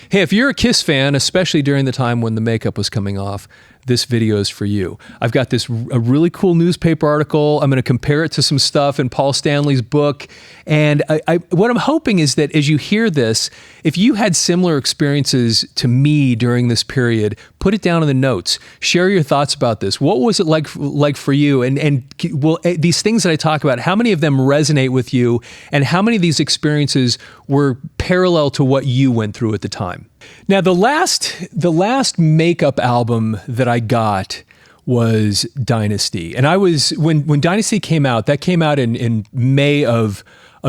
Hey, if you're a Kiss fan, especially during the time when the makeup was coming off, this video is for you. I've got a really cool newspaper article. I'm going to compare it to some stuff in Paul Stanley's book. And what I'm hoping is that as you hear this, if you had similar experiences to me during this period, put it down in the notes. Share your thoughts about this. What was it like for you? And will these things that I talk about, how many of them resonate with you? And how many of these experiences were parallel to what you went through at the time? Now, the last makeup album that I got was Dynasty. And I was, when Dynasty came out, that came out in May of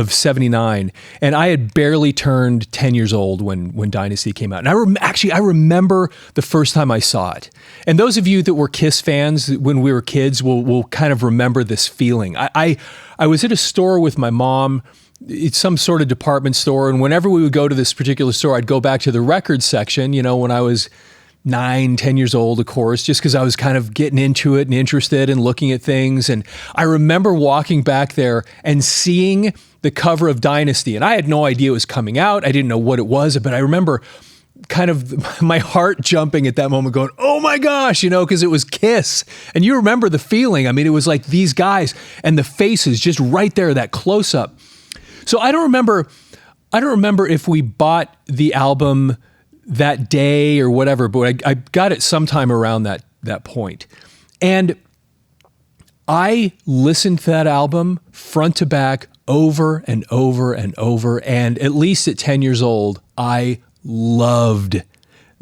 79. And I had barely turned 10 years old when Dynasty came out. And I remember the first time I saw it. And those of you that were Kiss fans when we were kids will kind of remember this feeling. I was at a store with my mom. It's some sort of department store. And whenever we would go to this particular store, I'd go back to the record section, when I was 9, 10 years old, of course, just because I was kind of getting into it and interested and looking at things. And I remember walking back there and seeing the cover of Dynasty. And I had no idea it was coming out. I didn't know what it was, but I remember kind of my heart jumping at that moment going, oh my gosh, because it was Kiss. And you remember the feeling. I mean, it was like these guys and the faces just right there, that close up. So I don't remember if we bought the album that day or whatever, but I got it sometime around that point. And I listened to that album front to back over and over and over. And at least at 10 years old, I loved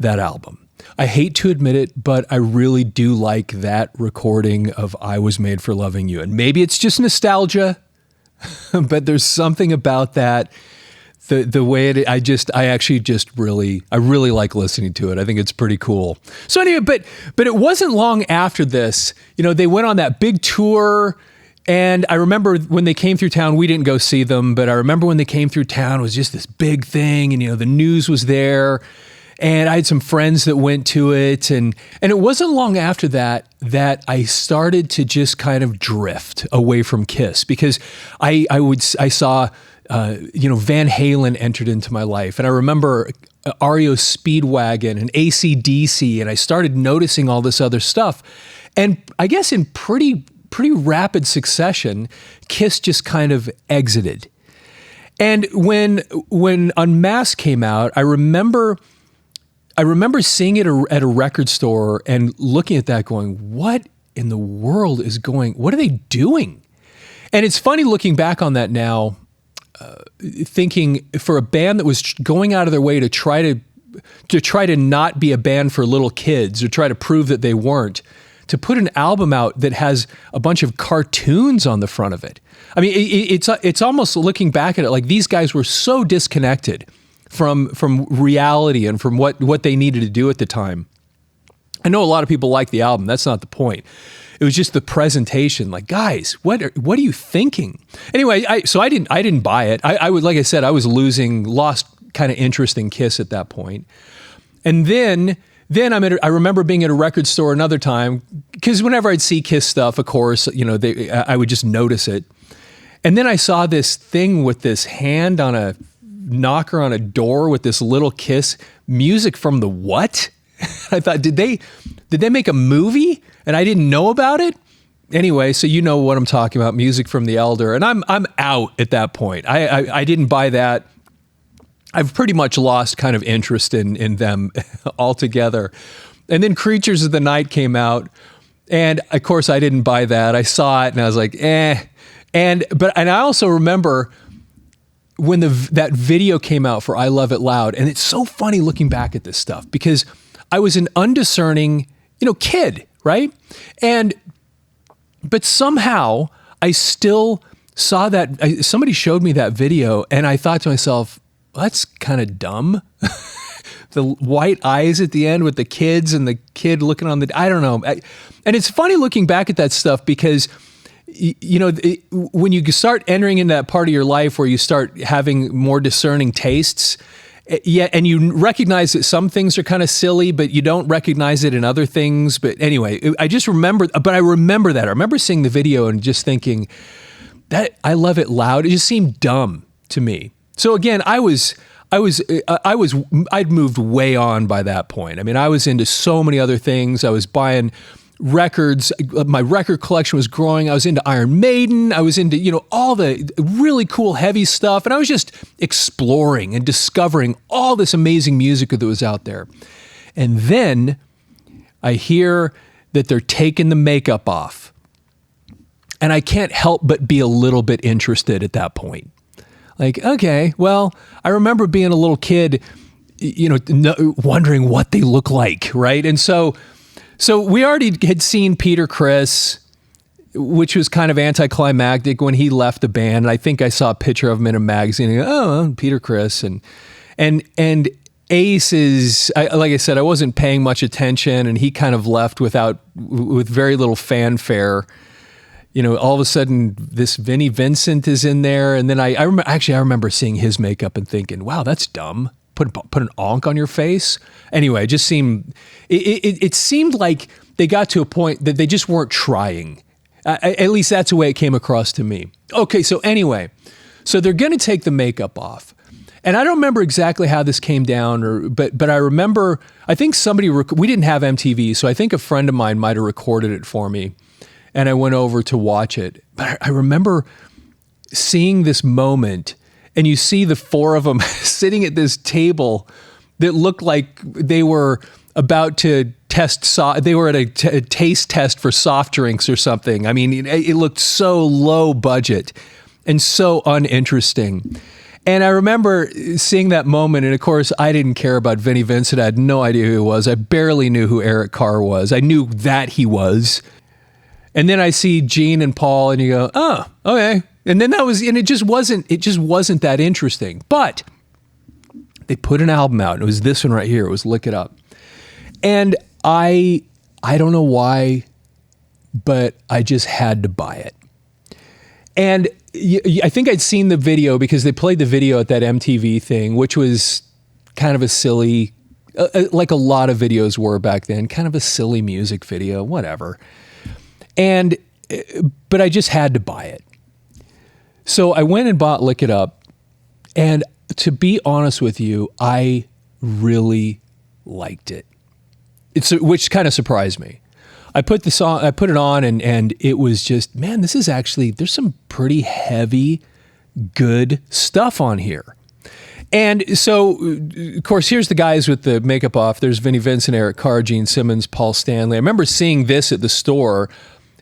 that album. I hate to admit it, but I really do like that recording of I Was Made for Loving You. And maybe it's just nostalgia, but there's something about that, the way I really like listening to it. I think it's pretty cool. So anyway, but it wasn't long after this, they went on that big tour. And I remember when they came through town, we didn't go see them, but I remember when they came through town, it was just this big thing. And, the news was there. And I had some friends that went to it. And it wasn't long after that I started to just kind of drift away from Kiss, because I saw, Van Halen entered into my life. And I remember REO Speedwagon and AC/DC, and I started noticing all this other stuff. And I guess in pretty rapid succession, Kiss just kind of exited. And when Unmasked came out, I remember seeing it at a record store and looking at that going, what in the world what are they doing? And it's funny looking back on that now, thinking for a band that was going out of their way to try to not be a band for little kids or try to prove that they weren't, to put an album out that has a bunch of cartoons on the front of it. I mean, it's almost looking back at it like these guys were so disconnected from reality and from what they needed to do at the time. I know a lot of people like the album. That's not the point. It was just the presentation. Like, guys, what are you thinking? Anyway, I didn't buy it. I would, like I said, I was lost kind of interest in Kiss at that point. And then I remember being at a record store another time, because whenever I'd see Kiss stuff, of course, I would just notice it. And then I saw this thing with this hand on a knocker on a door with this little Kiss music from the what? I thought, did they make a movie and I didn't know about it? Anyway, so you know what I'm talking about, music from the Elder, and I'm out at that point. I didn't buy that. I've pretty much lost kind of interest in them altogether. And then Creatures of the Night came out, and of course I didn't buy that. I saw it and I was like, eh. And I also remember when that video came out for I Love It Loud, and it's so funny looking back at this stuff because I was an undiscerning, kid, right? But somehow I still saw that somebody showed me that video, and I thought to myself, well, that's kind of dumb. The white eyes at the end with the kids and the kid looking on I don't know. And it's funny looking back at that stuff because when you start entering in that part of your life where you start having more discerning tastes, and you recognize that some things are kind of silly, but you don't recognize it in other things. But anyway, I remember that. I remember seeing the video and just thinking that I Love It Loud. It just seemed dumb to me. So again, I was I'd moved way on by that point. I mean, I was into so many other things. I was buying records. My record collection was growing. I was into Iron Maiden. I was into, all the really cool heavy stuff. And I was just exploring and discovering all this amazing music that was out there. And then I hear that they're taking the makeup off. And I can't help but be a little bit interested at that point. Like, okay, well, I remember being a little kid, wondering what they look like, right? And so we already had seen Peter Criss, which was kind of anticlimactic when he left the band. And I think I saw a picture of him in a magazine. And oh, Peter Criss. And Ace is, like I said, I wasn't paying much attention, and he kind of left with very little fanfare. All of a sudden, this Vinnie Vincent is in there. And then I remember seeing his makeup and thinking, wow, that's dumb. Put an onk on your face. Anyway, it just seemed, it seemed like they got to a point that they just weren't trying. At least that's the way it came across to me. Okay, so anyway, so they're going to take the makeup off. And I don't remember exactly how this came down, but I remember, I think we didn't have MTV, so I think a friend of mine might have recorded it for me. And I went over to watch it. But I remember seeing this moment, and you see the four of them sitting at this table that looked like they were about to they were at a taste test for soft drinks or something. I mean, it looked so low budget and so uninteresting. And I remember seeing that moment, and of course, I didn't care about Vinnie Vincent. I had no idea who he was. I barely knew who Eric Carr was. I knew that he was. And then I see Gene and Paul, and you go, oh, okay. And then it just wasn't that interesting. But they put an album out, and it was this one right here. It was Lick It Up. And I don't know why, but I just had to buy it. And I think I'd seen the video because they played the video at that MTV thing, which was kind of a silly, like a lot of videos were back then, kind of a silly music video, whatever. But I just had to buy it. So I went and bought Lick It Up. And to be honest with you, I really liked it. Which kind of surprised me. I put it on and it was just, man, there's some pretty heavy, good stuff on here. And so, of course, here's the guys with the makeup off. There's Vinnie Vincent, Eric Carr, Gene Simmons, Paul Stanley. I remember seeing this at the store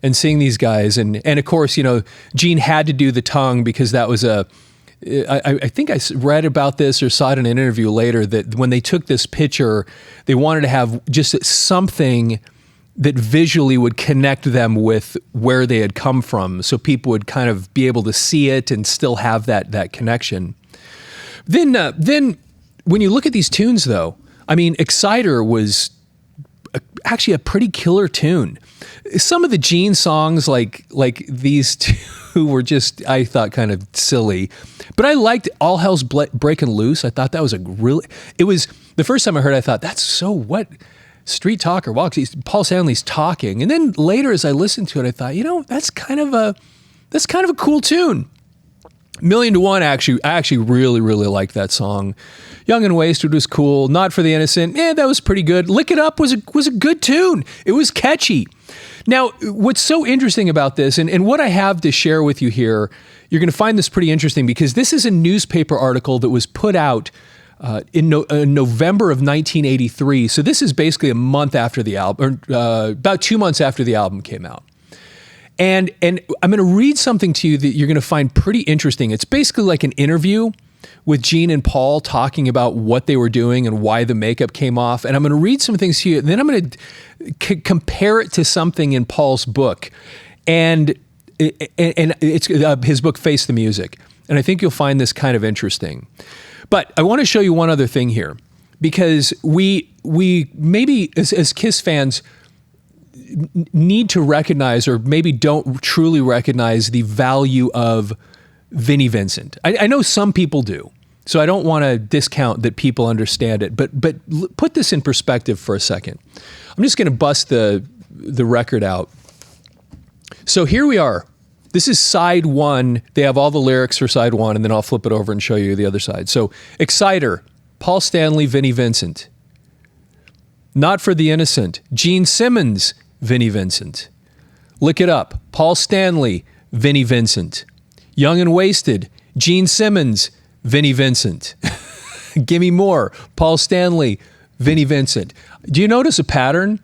and seeing these guys. And of course, Gene had to do the tongue because that was I think I read about this or saw it in an interview later that when they took this picture, they wanted to have just something that visually would connect them with where they had come from, so people would kind of be able to see it and still have that connection. Then when you look at these tunes, though, I mean, Exciter was actually a pretty killer tune. Some of the Gene songs, like these two, were just, I thought, kind of silly. But I liked All Hell's Breaking Loose. I thought that was it was, the first time I heard it, I thought, that's so what? Street talker walks. Paul Stanley's talking. And then later as I listened to it, I thought, that's kind of a cool tune. Million to One, I actually really, really liked that song. Young and Wasted was cool. Not for the Innocent, that was pretty good. Lick It Up was a good tune. It was catchy. Now, what's so interesting about this, and what I have to share with you here, you're going to find this pretty interesting because this is a newspaper article that was put out in November of 1983. So this is basically a month after the album, or about 2 months after the album came out. And I'm going to read something to you that you're going to find pretty interesting. It's basically like an interview with Gene and Paul talking about what they were doing and why the makeup came off. And I'm going to read some things to you, and then I'm going to compare it to something in Paul's book. And it's his book, Face the Music. And I think you'll find this kind of interesting. But I want to show you one other thing here, because we maybe as Kiss fans need to recognize, or maybe don't truly recognize, the value of Vinnie Vincent. I know some people do, so I don't want to discount that people understand it, but put this in perspective for a second. I'm just going to bust the record out. So here we are. This is side one. They have all the lyrics for side one, and then I'll flip it over and show you the other side. So, Exciter, Paul Stanley, Vinnie Vincent. Not for the Innocent, Gene Simmons, Vinnie Vincent. Lick It Up, Paul Stanley, Vinnie Vincent. Young and Wasted, Gene Simmons, Vinnie Vincent. Gimme More, Paul Stanley, Vinnie Vincent. Do you notice a pattern?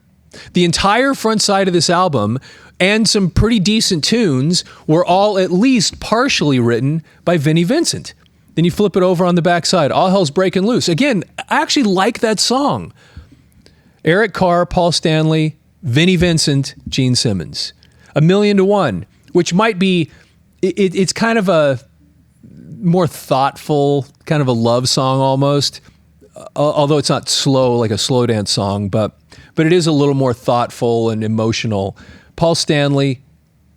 The entire front side of this album and some pretty decent tunes were all at least partially written by Vinnie Vincent. Then you flip it over on the back side. All Hell's Breaking Loose. Again, I actually like that song. Eric Carr, Paul Stanley, Vinnie Vincent, Gene Simmons. A Million to One, which might be, it's kind of a more thoughtful, kind of a love song almost. Although it's not slow, like a slow dance song, but it is a little more thoughtful and emotional. Paul Stanley,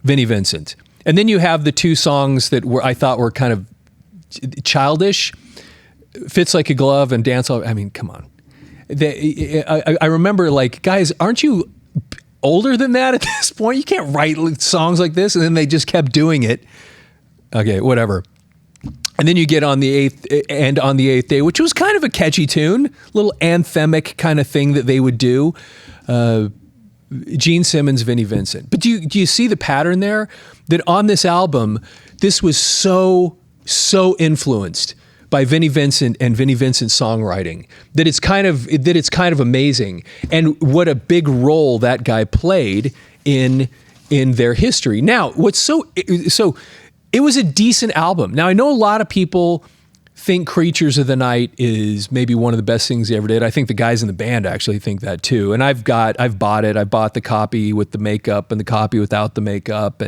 Vinnie Vincent. And then you have the two songs that I thought were kind of childish, Fits Like a Glove and Dance All. I mean, come on. I remember, like, guys, aren't you older than that at this point? You can't write songs like this. And then they just kept doing it. Okay, whatever. And then you get On the Eighth Day, which was kind of a catchy tune, little anthemic kind of thing that they would do. Gene Simmons, Vinnie Vincent. But do you see the pattern there? That on this album, this was so influenced by Vinnie Vincent and Vinnie Vincent's songwriting that it's kind of amazing. And what a big role that guy played in their history. Now, it was a decent album. Now, I know a lot of people think Creatures of the Night is maybe one of the best things he ever did. I think the guys in the band actually think that too. And I've bought it. I bought the copy with the makeup and the copy without the makeup,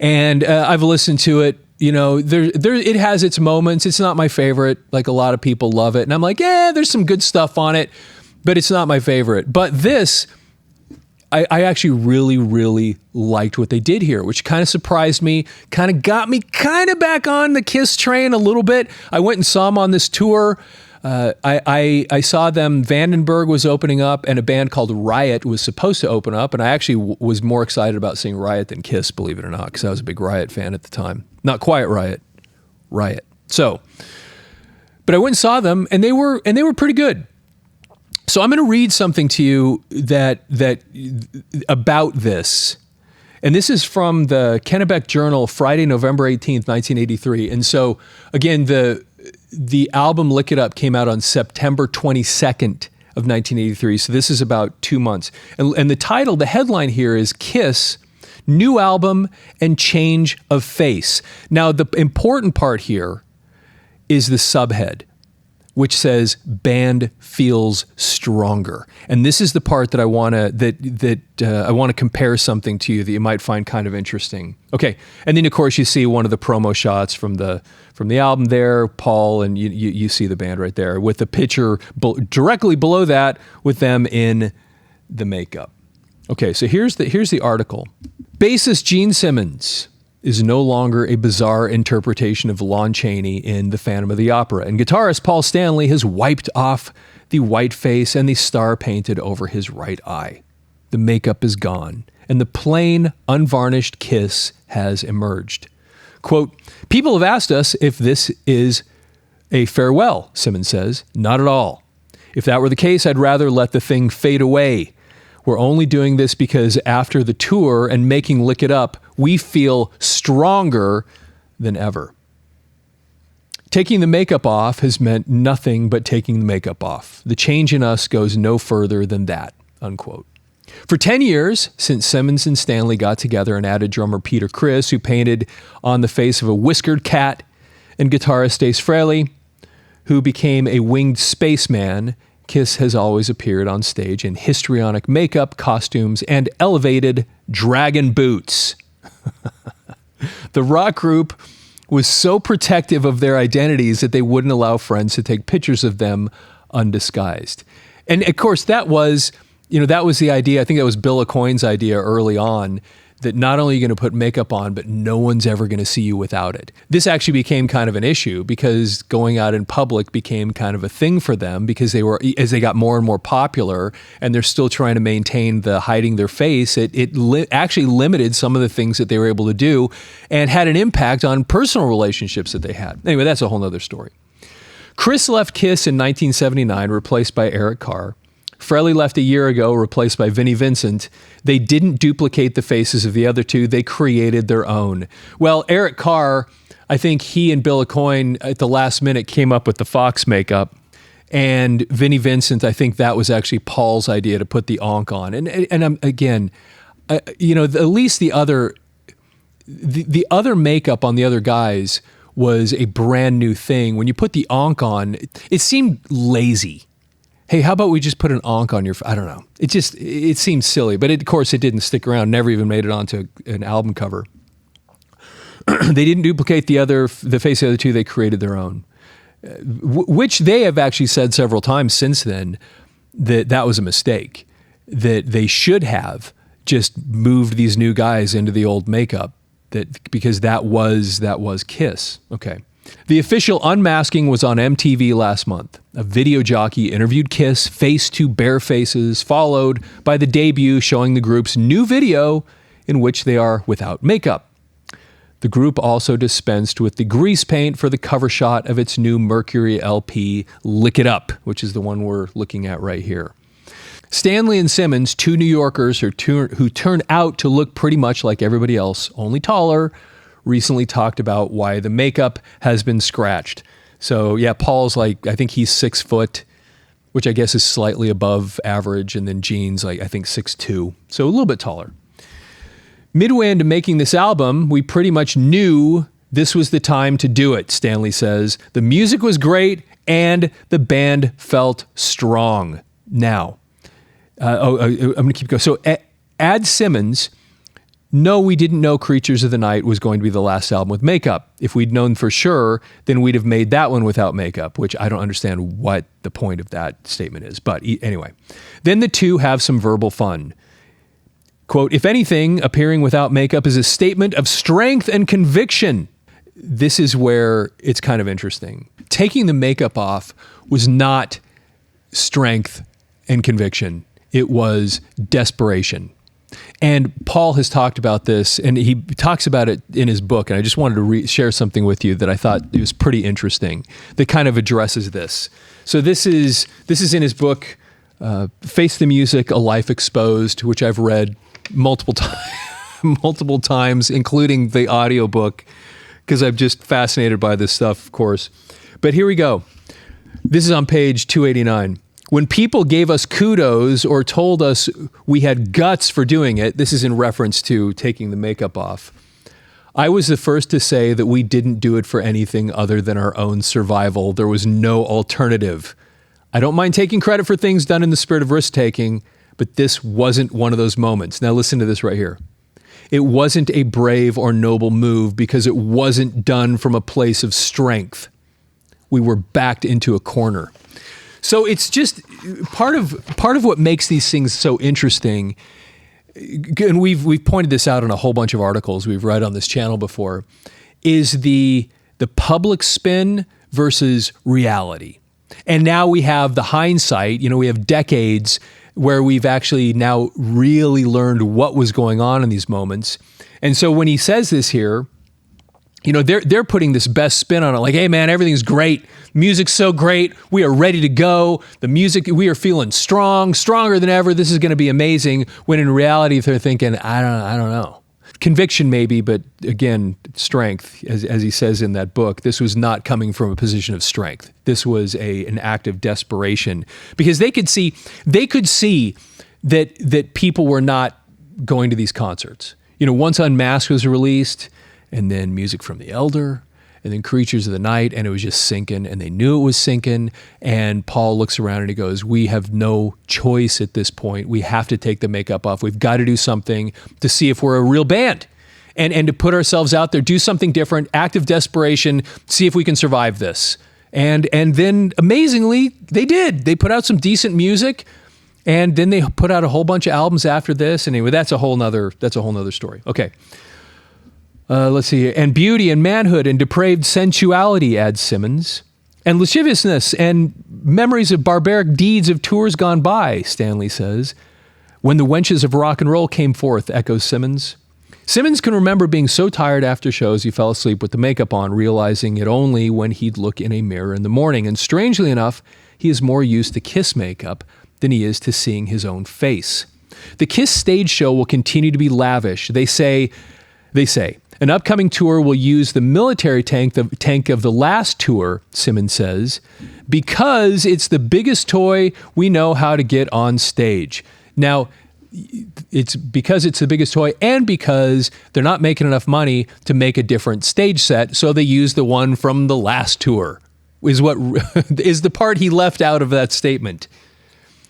and I've listened to it. You know, it has its moments. It's not my favorite. Like, a lot of people love it, and I'm like, yeah, there's some good stuff on it, but it's not my favorite. But this, I actually really, really liked what they did here, which kind of surprised me, kind of got me kind of back on the Kiss train a little bit. I went and saw them on this tour. I saw them, Vandenberg was opening up, and a band called Riot was supposed to open up, and I actually was more excited about seeing Riot than Kiss, believe it or not, because I was a big Riot fan at the time. Not Quiet Riot, Riot. So, but I went and saw them, and they were pretty good. So I'm going to read something to you that about this. And this is from the Kennebec Journal, Friday, November 18th, 1983. And so, again, the album Lick It Up came out on September 22nd of 1983. So this is about 2 months. And the title, the headline here is Kiss, New Album and Change of Face. Now, the important part here is the subhead, which says band feels stronger. And this is the part that I want to compare something to you that you might find kind of interesting. Okay, and then of course you see one of the promo shots from the album there, Paul, and you see the band right there with the picture directly below that with them in the makeup. Okay, so here's the article. Bassist Gene Simmons is no longer a bizarre interpretation of Lon Chaney in The Phantom of the Opera, and guitarist Paul Stanley has wiped off the white face and the star painted over his right eye. The makeup is gone, and the plain, unvarnished Kiss has emerged. Quote, people have asked us if this is a farewell, Simmons says. Not at all. If that were the case, I'd rather let the thing fade away. We're only doing this because after the tour and making Lick It Up, we feel stronger than ever. Taking the makeup off has meant nothing but taking the makeup off. The change in us goes no further than that, unquote. For 10 years, since Simmons and Stanley got together and added drummer Peter Criss, who painted on the face of a whiskered cat, and guitarist Ace Frehley, who became a winged spaceman, Kiss has always appeared on stage in histrionic makeup, costumes, and elevated dragon boots. The rock group was so protective of their identities that they wouldn't allow friends to take pictures of them undisguised. And of course, that was the idea. I think that was Bill Aucoin's idea early on, that not only are you going to put makeup on, but no one's ever going to see you without it. This actually became kind of an issue because going out in public became kind of a thing for them because they were, as they got more and more popular and they're still trying to maintain the hiding their face, it actually limited some of the things that they were able to do and had an impact on personal relationships that they had. Anyway, that's a whole nother story. Chris left Kiss in 1979, replaced by Eric Carr. Frehley left a year ago, replaced by Vinnie Vincent. They didn't duplicate the faces of the other two. They created their own. Well, Eric Carr, I think he and Bill Aucoin at the last minute came up with the Fox makeup. And Vinnie Vincent, I think that was actually Paul's idea to put the onk on. And again, at least the other makeup on the other guys was a brand new thing. When you put the onk on, it seemed lazy. Hey, how about we just put an onk on your... I don't know. It seemed silly, but of course it didn't stick around, never even made it onto an album cover. They didn't duplicate the face of the other two, they created their own. Which they have actually said several times since then that was a mistake. That they should have just moved these new guys into the old makeup, because that was Kiss. Okay. The official unmasking was on MTV last month. A video jockey interviewed Kiss face to bare faces, followed by the debut showing the group's new video in which they are without makeup. The group also dispensed with the grease paint for the cover shot of its new Mercury LP, Lick It Up, which is the one we're looking at right here. Stanley and Simmons, two New Yorkers who turned out to look pretty much like everybody else, only taller, recently talked about why the makeup has been scratched. So yeah, Paul's like, I think he's 6 foot, which I guess is slightly above average. And then Gene's like, I think 6'2", so a little bit taller. Midway into making this album, we pretty much knew this was the time to do it, Stanley says. The music was great and the band felt strong. Now, I'm going to keep going. So add Simmons. No, we didn't know Creatures of the Night was going to be the last album with makeup. If we'd known for sure, then we'd have made that one without makeup, which I don't understand what the point of that statement is. But anyway, then the two have some verbal fun. Quote, if anything, appearing without makeup is a statement of strength and conviction. This is where it's kind of interesting. Taking the makeup off was not strength and conviction. It was desperation. And Paul has talked about this, and he talks about it in his book, and I just wanted to share something with you that I thought it was pretty interesting that kind of addresses this. So this is in his book, Face the Music, A Life Exposed, which I've read multiple times, including the audiobook, because I'm just fascinated by this stuff, of course. But here we go. This is on page 289. When people gave us kudos or told us we had guts for doing it, this is in reference to taking the makeup off, I was the first to say that we didn't do it for anything other than our own survival. There was no alternative. I don't mind taking credit for things done in the spirit of risk-taking, but this wasn't one of those moments. Now listen to this right here. It wasn't a brave or noble move because it wasn't done from a place of strength. We were backed into a corner. So it's just part of what makes these things so interesting, and we've pointed this out in a whole bunch of articles we've read on this channel before, is the public spin versus reality. And now we have the hindsight, we have decades where we've actually now really learned what was going on in these moments. And so when he says this here, they're putting this best spin on it. Like, hey man, everything's great. Music's so great. We are ready to go. The music, we are feeling stronger than ever. This is going to be amazing. When in reality, they're thinking, I don't know. Conviction maybe, but again, strength, as he says in that book, this was not coming from a position of strength. This was an act of desperation, because they could see that people were not going to these concerts. Once Unmasked was released, and then Music from the Elder, and then Creatures of the Night, and it was just sinking, and they knew it was sinking, and Paul looks around and he goes, we have no choice at this point. We have to take the makeup off. We've got to do something to see if we're a real band, and to put ourselves out there, do something different, act of desperation, see if we can survive this. And then, amazingly, they did. They put out some decent music, And then they put out a whole bunch of albums after this. Anyway, that's a whole nother story. Okay. Let's see. And beauty and manhood and depraved sensuality, adds Simmons. And lasciviousness and memories of barbaric deeds of tours gone by, Stanley says. When the wenches of rock and roll came forth, echoes Simmons. Simmons can remember being so tired after shows he fell asleep with the makeup on, realizing it only when he'd look in a mirror in the morning. And strangely enough, he is more used to Kiss makeup than he is to seeing his own face. The Kiss stage show will continue to be lavish. They say, an upcoming tour will use the military tank of the last tour, Simmons says, because it's the biggest toy we know how to get on stage. Now, it's because it's the biggest toy and because they're not making enough money to make a different stage set, so they use the one from the last tour, is the part he left out of that statement.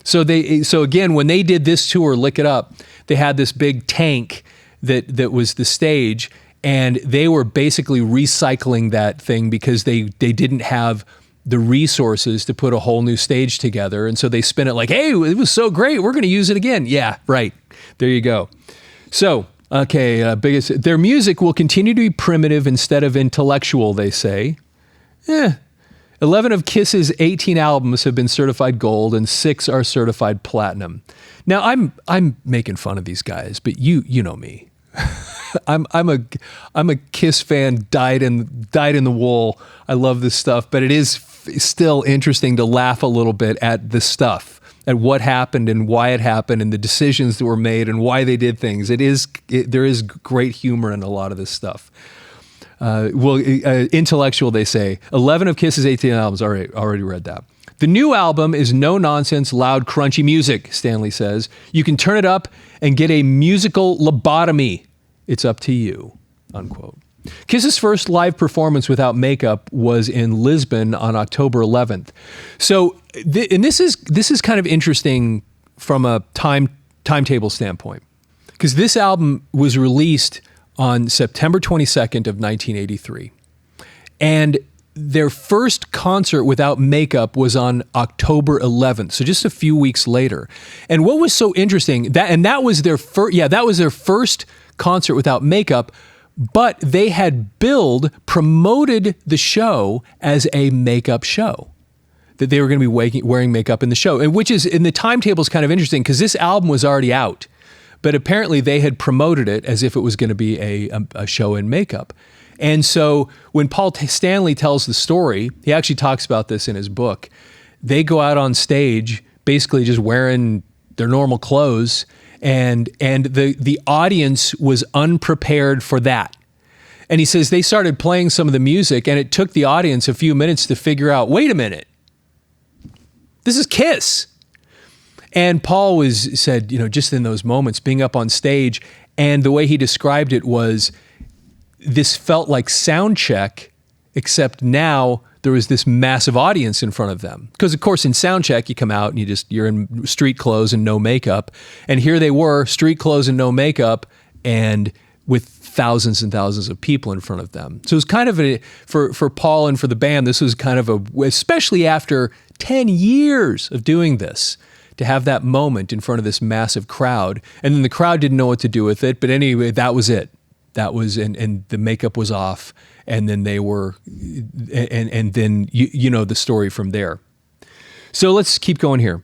So again, when they did this tour, look it up, they had this big tank that was the stage, and they were basically recycling that thing because they didn't have the resources to put a whole new stage together. And so they spin it like, hey, it was so great, we're going to use it again. Yeah, right. There you go. So, okay, their music will continue to be primitive instead of intellectual, they say. 11 of Kiss's 18 albums have been certified gold and 6 are certified platinum. Now, I'm making fun of these guys, but you know me. I'm a Kiss fan, dyed in the wool. I love this stuff, but it is still interesting to laugh a little bit at the stuff, at what happened and why it happened and the decisions that were made and why they did things. There is great humor in a lot of this stuff. Intellectual, they say. 11 of Kiss's 18 albums. Already read that. The new album is no-nonsense, loud, crunchy music, Stanley says. You can turn it up and get a musical lobotomy. It's up to you, unquote. Kiss's first live performance without makeup was in Lisbon on October 11th. So, and this is kind of interesting from a timetable standpoint, because this album was released on September 22nd of 1983. And their first concert without makeup was on October 11th, so just a few weeks later. And what was so interesting, that was their first concert without makeup, but they had promoted the show as a makeup show, that they were going to be wearing makeup in the show, and which is, in the timetable, is kind of interesting because this album was already out, but apparently they had promoted it as if it was going to be a show in makeup. And so when Paul Stanley tells the story, he actually talks about this in his book. They go out on stage basically just wearing their normal clothes, and the audience was unprepared for that. And he says they started playing some of the music, and it took the audience a few minutes to figure out, wait a minute, this is Kiss. And Paul said, just in those moments, being up on stage, and the way he described it was, this felt like sound check, except now there was this massive audience in front of them. Because of course in sound check, you come out and you're in street clothes and no makeup. And here they were, street clothes and no makeup, and with thousands and thousands of people in front of them. So it was kind of for Paul and for the band, this was kind of especially after 10 years of doing this, to have that moment in front of this massive crowd. And then the crowd didn't know what to do with it. But anyway, that was it. That was, and the makeup was off, and then they were, and then you know the story from there. So let's keep going here.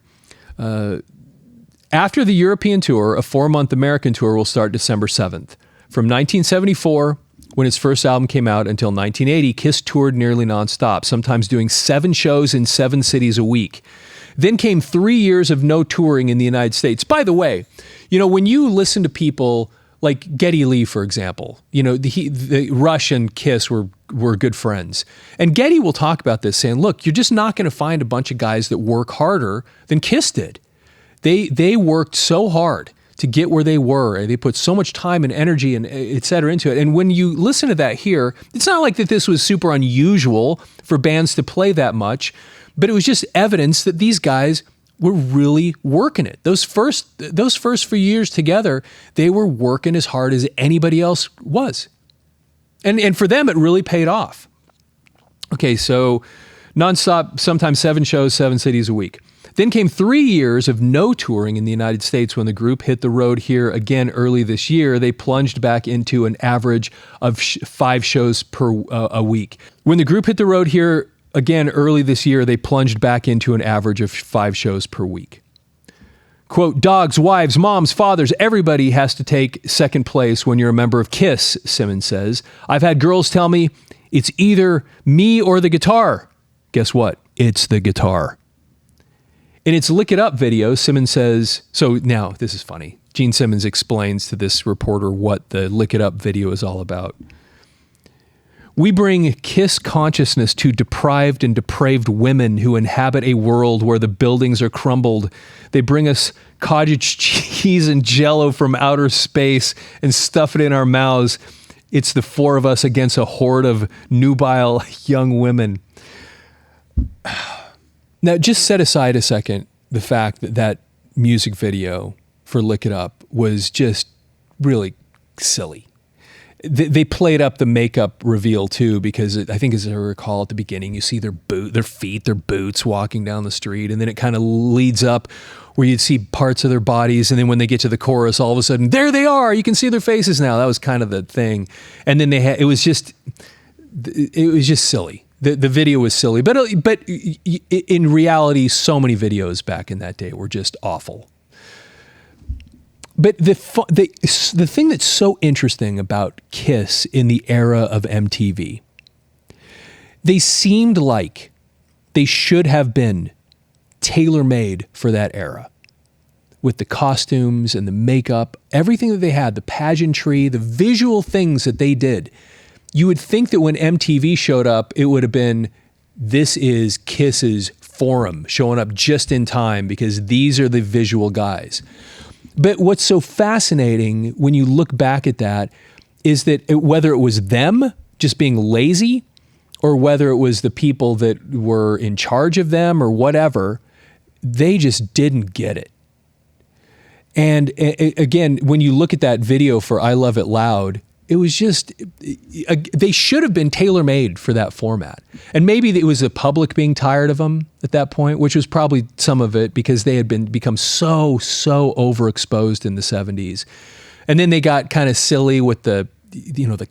After the European tour, a 4-month American tour will start December 7th. From 1974, when its first album came out, until 1980, Kiss toured nearly nonstop, sometimes doing 7 shows in 7 cities a week. Then came 3 years of no touring in the United States. By the way, when you listen to people like Geddy Lee, for example, the Rush and Kiss were good friends. And Geddy will talk about this, saying, look, you're just not going to find a bunch of guys that work harder than Kiss did. They worked so hard to get where they were. They put so much time and energy and et cetera into it. And when you listen to that here, it's not like that this was super unusual for bands to play that much, but it was just evidence that these guys were really working it. Those first few years together, they were working as hard as anybody else was. And for them, it really paid off. Okay, so nonstop, sometimes 7 shows, 7 cities a week. Then came 3 years of no touring in the United States. When the group hit the road here again early this year, they plunged back into an average of 5 shows per a week. When the group hit the road here again early this year, they plunged back into an average of 5 shows per week. Quote, dogs, wives, moms, fathers, everybody has to take second place when you're a member of KISS, Simmons says. I've had girls tell me it's either me or the guitar. Guess what? It's the guitar. In its Lick It Up video, Simmons says, so now this is funny. Gene Simmons explains to this reporter what the Lick It Up video is all about. We bring KISS consciousness to deprived and depraved women who inhabit a world where the buildings are crumbled. They bring us cottage cheese and Jell-O from outer space and stuff it in our mouths. It's the 4 of us against a horde of nubile young women. Now, just set aside a second the fact that that music video for Lick It Up was just really silly. They played up the makeup reveal too, because I think, as I recall, at the beginning, you see their feet, their boots walking down the street, and then it kind of leads up where you'd see parts of their bodies, and then when they get to the chorus, all of a sudden, there they are! You can see their faces now. That was kind of the thing. And then it was just silly. The video was silly, but in reality, so many videos back in that day were just awful. But the thing that's so interesting about KISS in the era of MTV, they seemed like they should have been tailor-made for that era. With the costumes and the makeup, everything that they had, the pageantry, the visual things that they did. You would think that when MTV showed up, it would have been, this is KISS's forum, showing up just in time because these are the visual guys. But what's so fascinating when you look back at that is that whether it was them just being lazy or whether it was the people that were in charge of them or whatever, they just didn't get it. And again, when you look at that video for I Love It Loud, it was just, they should have been tailor-made for that format. And maybe it was the public being tired of them at that point, which was probably some of it because they had become so overexposed in the 70s. And then they got kind of silly with the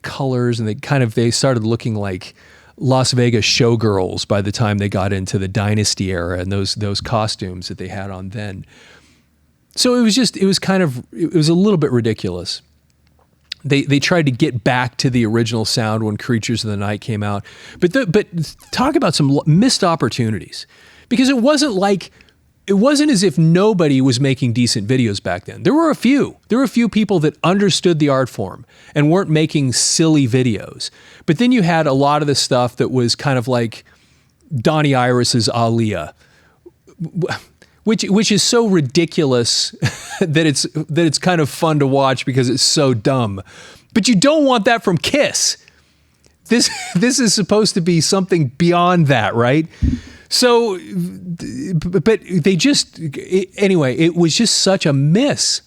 colors, and they started looking like Las Vegas showgirls by the time they got into the Dynasty era and those costumes that they had on then. So it was a little bit ridiculous. They tried to get back to the original sound when Creatures of the Night came out. But talk about some missed opportunities. Because it wasn't as if nobody was making decent videos back then. There were a few. There were a few people that understood the art form and weren't making silly videos. But then you had a lot of the stuff that was kind of like Donnie Iris's Aaliyah, which is so ridiculous that it's kind of fun to watch because it's so dumb. But you don't want that from KISS. This is supposed to be something beyond that, right? So, but anyway, it was just such a miss.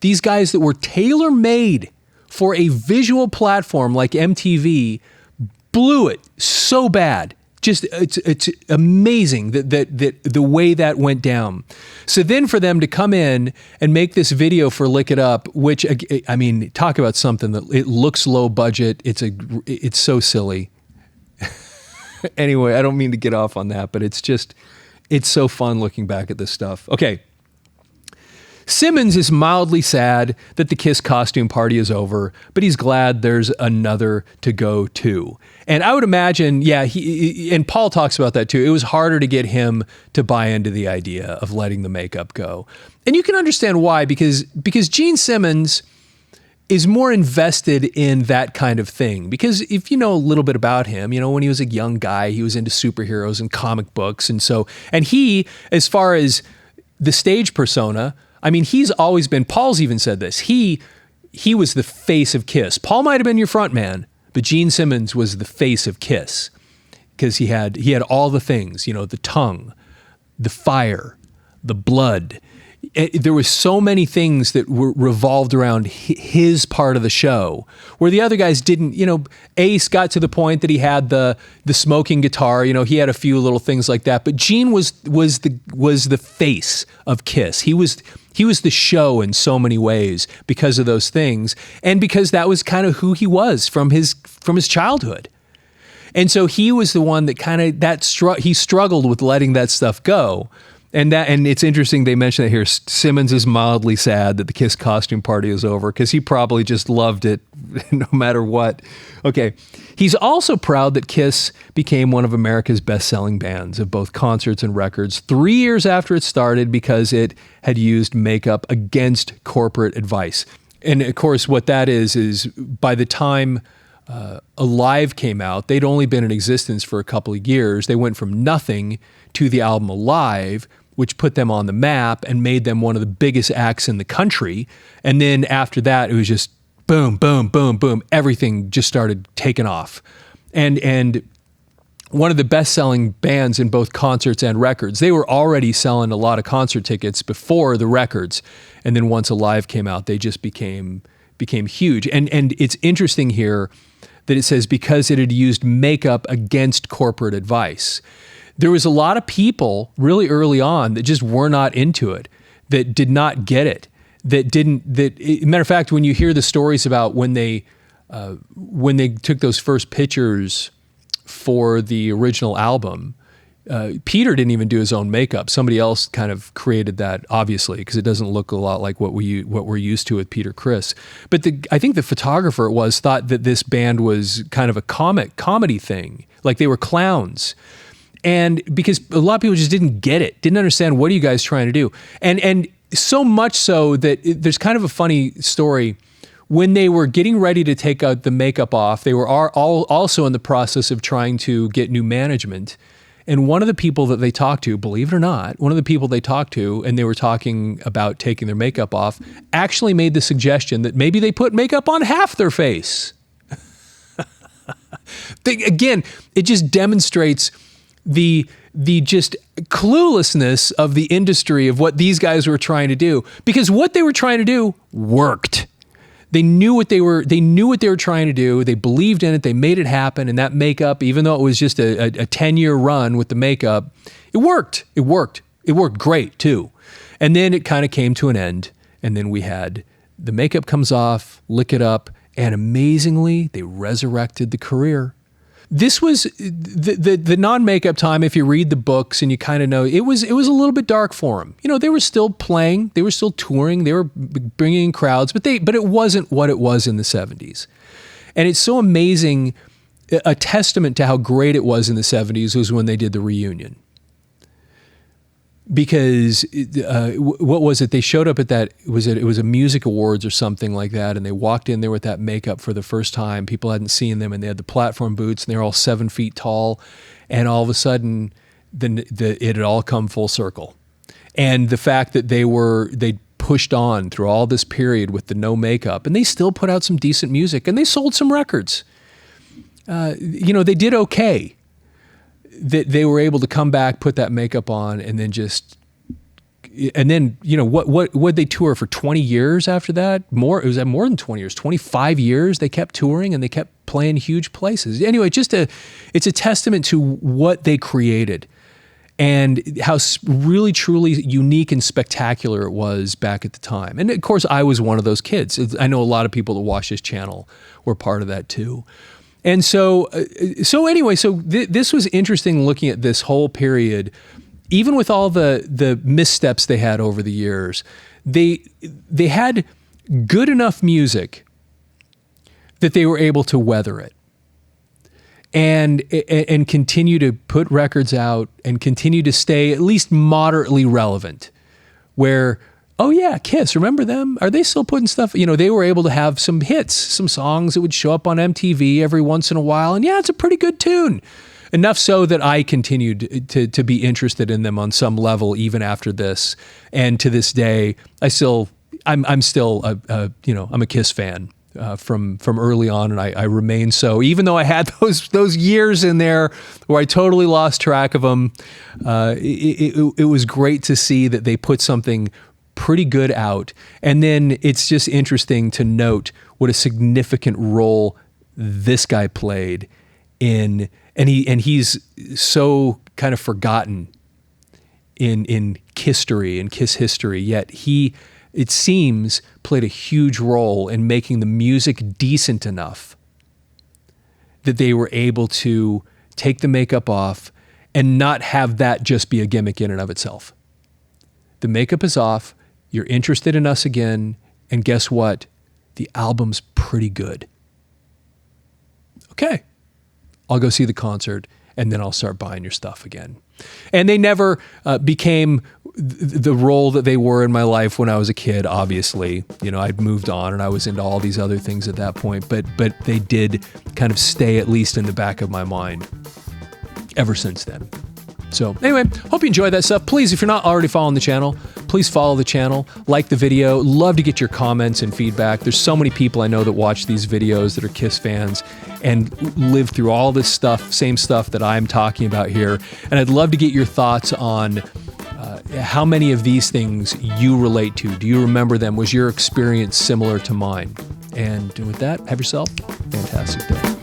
These guys that were tailor-made for a visual platform like MTV blew it so bad. Just it's amazing that the way that went down. So then for them to come in and make this video for Lick It Up, which, I mean, talk about something that it looks low budget. It's so silly. Anyway, I don't mean to get off on that, but it's so fun looking back at this stuff. Okay. Simmons is mildly sad that the KISS costume party is over, but he's glad there's another to go to. And I would imagine, and Paul talks about that too, it was harder to get him to buy into the idea of letting the makeup go. And you can understand why, because Gene Simmons is more invested in that kind of thing. Because if you know a little bit about him, when he was a young guy, he was into superheroes and comic books. And he, as far as the stage persona, I mean, he's always been, Paul's even said this, he was the face of KISS. Paul might have been your front man, but Gene Simmons was the face of KISS because he had all the things, the tongue, the fire, the blood. there was so many things that were revolved around his part of the show, where the other guys didn't. Ace got to the point that he had the smoking guitar. He had a few little things like that. But Gene was the face of Kiss. He was the show in so many ways because of those things, and because that was kind of who he was from his childhood. And so he was the one that he struggled with letting that stuff go. And it's interesting they mention that here. Simmons is mildly sad that the Kiss costume party is over because he probably just loved it no matter what. Okay. He's also proud that Kiss became one of America's best-selling bands of both concerts and records 3 years after it started because it had used makeup against corporate advice. And of course, what that is by the time Alive came out, they'd only been in existence for a couple of years. They went from nothing to the album Alive, which put them on the map and made them one of the biggest acts in the country. And then after that, it was just boom, boom, boom, boom. Everything just started taking off. And one of the best-selling bands in both concerts and records. They were already selling a lot of concert tickets before the records. And then once Alive came out, they just became huge. And it's interesting here that it says because it had used makeup against corporate advice. There was a lot of people really early on that just were not into it, that did not get it, matter of fact, when you hear the stories about when they took those first pictures for the original album, Peter didn't even do his own makeup. Somebody else kind of created that, obviously, because it doesn't look a lot like what we're used to with Peter Criss. But I think the photographer thought that this band was kind of a comedy thing, like they were clowns. And because a lot of people just didn't get it, didn't understand, what are you guys trying to do? And so much so that there's kind of a funny story. When they were getting ready to take out the makeup off, they were also in the process of trying to get new management. And one of the people that they talked to, believe it or not, and they were talking about taking their makeup off, actually made the suggestion that maybe they put makeup on half their face. Again, it just demonstrates the just cluelessness of the industry of what these guys were trying to do, because what they were trying to do worked. They knew what they were trying to do. They believed in it. They made it happen. And that makeup, even though it was just a 10-year run with the makeup, it worked. It worked great too. And then it kind of came to an end. And then we had the makeup comes off, lick it up, and amazingly, they resurrected the career. This was the non-makeup time. If you read the books and you kind of know, it was a little bit dark for them. They were still playing, they were still touring, they were bringing in crowds, but it wasn't what it was in the 70s. And it's so amazing. A testament to how great it was in the 70s was when they did the reunion. Because what was it? They showed up at that, it was a music awards or something like that, and they walked in there with that makeup for the first time. People hadn't seen them, and they had the platform boots, and they were all 7 feet tall, and all of a sudden, it had all come full circle. And the fact that they pushed on through all this period with the no makeup, and they still put out some decent music, and they sold some records. They did okay. That they were able to come back, put that makeup on, and then what they tour for 20 years after that? It was more than 20 years, 25 years. They kept touring and they kept playing huge places. Anyway, it's a testament to what they created and how really, truly unique and spectacular it was back at the time. And of course, I was one of those kids. I know a lot of people that watch this channel were part of that too. And so this was interesting looking at this whole period, even with all the missteps they had over the years. They had good enough music that they were able to weather it and continue to put records out and continue to stay at least moderately relevant, where, oh yeah, Kiss, remember them? Are they still putting stuff? They were able to have some hits, some songs that would show up on MTV every once in a while. And yeah, it's a pretty good tune. Enough so that I continued to be interested in them on some level, even after this. And to this day, I'm still a Kiss fan from early on, and I remain so. Even though I had those years in there where I totally lost track of them, it was great to see that they put something pretty good out. And then it's just interesting to note what a significant role this guy played in, and he's so kind of forgotten in history and Kiss history, yet he, it seems, played a huge role in making the music decent enough that they were able to take the makeup off and not have that just be a gimmick in and of itself. The makeup is off, you're interested in us again, and guess what? The album's pretty good. Okay, I'll go see the concert, and then I'll start buying your stuff again. And they never became the role that they were in my life when I was a kid, obviously. You know, I'd moved on and I was into all these other things at that point, but they did kind of stay at least in the back of my mind ever since then. So anyway, hope you enjoyed that stuff. Please, if you're not already following the channel, please follow the channel, like the video. Love to get your comments and feedback. There's so many people I know that watch these videos that are Kiss fans and live through all this stuff, same stuff that I'm talking about here. And I'd love to get your thoughts on how many of these things you relate to. Do you remember them? Was your experience similar to mine? And with that, have yourself a fantastic day.